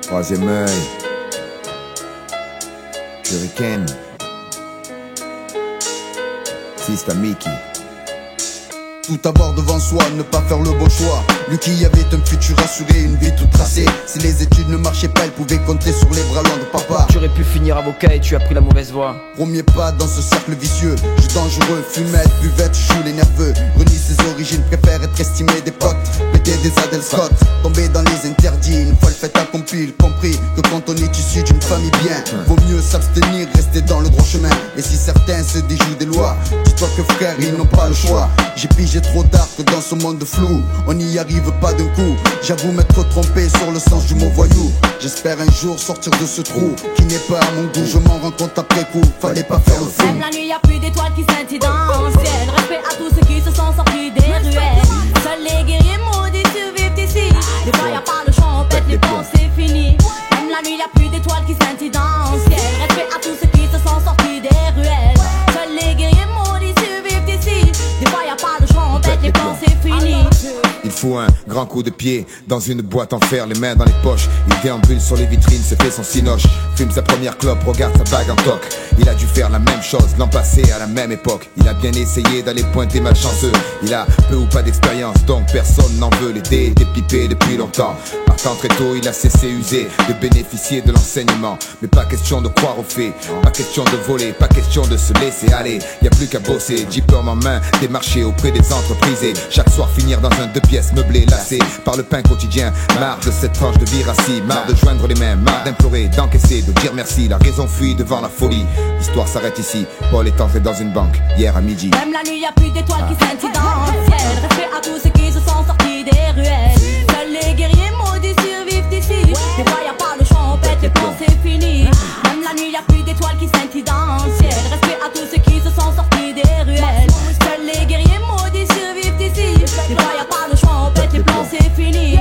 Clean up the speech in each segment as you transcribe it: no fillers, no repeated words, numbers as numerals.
Troisième œil. Hurricane. Sista Mickey. Tout avoir devant soi, ne pas faire le bon choix. Lui qui avait un futur assuré, une vie toute tracée. Si les études ne marchaient pas, elle pouvait compter sur les bras longs de papa. Tu aurais pu finir avocat et tu as pris la mauvaise voie. Premier pas dans ce cercle vicieux, jeu dangereux, fumette, buvette, joue les nerveux. Renie ses origines, préfère être estimé des potes. Péter des Adel Scott, tomber dans les interdits. Une fois le fait accompli, il compris que quand on est issu d'une famille bien, vaut mieux s'abstenir, rester dans le droit chemin. Et si certains se déjouent des lois, dis-toi que frère, ils n'ont pas le choix. J'ai pigé trop tard que dans ce monde de flou, on n'y arrive pas d'un coup. J'avoue m'être trompé sur le sens du mot voyou. J'espère un jour sortir de ce trou qui n'est pas à mon goût. Je m'en rends compte après coup, fallait pas faire le fou. Même la nuit y'a plus d'étoiles qui scintillent dans le ciel. Respect à tous ceux qui se sont sortis des ruelles. Seuls les guerriers maudits survivent ici. Des fois y'a pas le choix, on pète les plombs, c'est fini. Même la nuit y'a plus d'étoiles qui scintillent dans le ciel. Respect à tous ceux qui se sont sortis des ruelles. Seuls les guerriers maudits survivent ici. Des fois y'a pas le choix, on pète les plombs, c'est fini. Il faut un grand coup de pied dans une boîte en fer, les mains dans les poches. Il déambule sur les vitrines, se fait son cinoche. Fume sa première clope, regarde sa bague en toc. Il a dû faire la même chose l'an passé à la même époque. Il a bien essayé d'aller pointer malchanceux. Il a peu ou pas d'expérience, donc personne n'en veut l'aider. Il était pipé depuis longtemps. Partant très tôt, il a cessé usé de bénéficier de l'enseignement. Mais pas question de croire aux faits, pas question de voler, pas question de se laisser aller. Y a plus qu'à bosser, diplôme en main, démarcher auprès des entreprises. Et chaque soir finir dans un 2 pièces meublé, lassé par le pain quotidien. Marre de cette tranche de vie rassis, marre de joindre les mains, marre d'implorer, d'encaisser, de dire merci. La raison fuit devant la folie. L'histoire s'arrête ici. Paul est entré dans une banque hier à midi. Même la nuit y'a plus d'étoiles qui scintillent dans le ciel. Respect à tous ceux qui se sont sortis des ruelles. Seuls les guerriers maudits survivent d'ici. Des fois y'a pas le choix, on pète les plombs, c'est fini. Même la nuit y'a plus d'étoiles qui scintillent dans le ciel. Respect à tous ceux qui se sont sortis des ruelles. Seuls les guerriers maudits survivent d'ici. Des fois y'a pas le choix, on pète les plombs, c'est fini.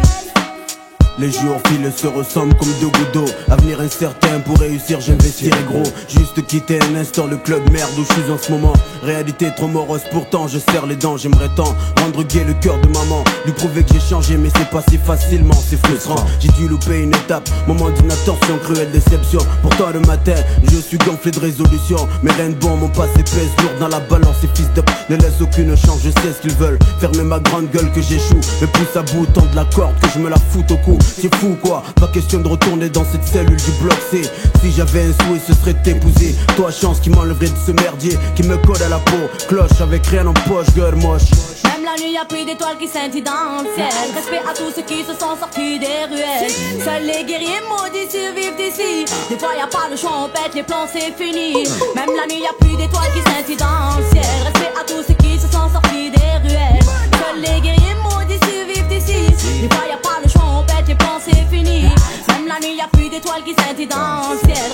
Les jours filent se ressemblent comme deux gouttes d'eau. Avenir incertain, pour réussir j'investirai gros. Juste quitter un instant le club merde où je suis en ce moment. Réalité trop morose, pourtant je serre les dents. J'aimerais tant rendre gai le cœur de maman, lui prouver que j'ai changé mais c'est pas si facilement, c'est frustrant. J'ai dû louper une étape, moment d'inattention, cruelle déception. Pourtant le matin, je suis gonflé de résolution. Mais rien de bon, mon passé pèse lourd dans la balance. Ces fils d'up ne laissent aucune chance, je sais ce qu'ils veulent. Fermer ma grande gueule que j'échoue, me pousse à bout, tendre la corde que je me la foute au cou. C'est fou quoi, pas question de retourner dans cette cellule du bloc C. Si j'avais un souhait ce serait t'épouser. Toi chance qui m'enlèverait de ce merdier qui me colle à la peau. Cloche avec rien en poche, gueule moche. Même la nuit y'a plus d'étoiles qui scintillent dans le ciel. Respect à tous ceux qui se sont sortis des ruelles. Seuls les guerriers maudits survivent d'ici. Des fois y'a pas le choix, on pète les plombs, c'est fini. Même la nuit y'a plus d'étoiles qui scintillent dans le ciel. Respect à tous ceux qui se sont sortis des ruelles. Seuls les guerriers maudits survivent d'ici. Des fois y'a pas le choix, on pète les plombs, c'est fini. Même la nuit y'a plus d'étoiles qui scintillent dans le ciel.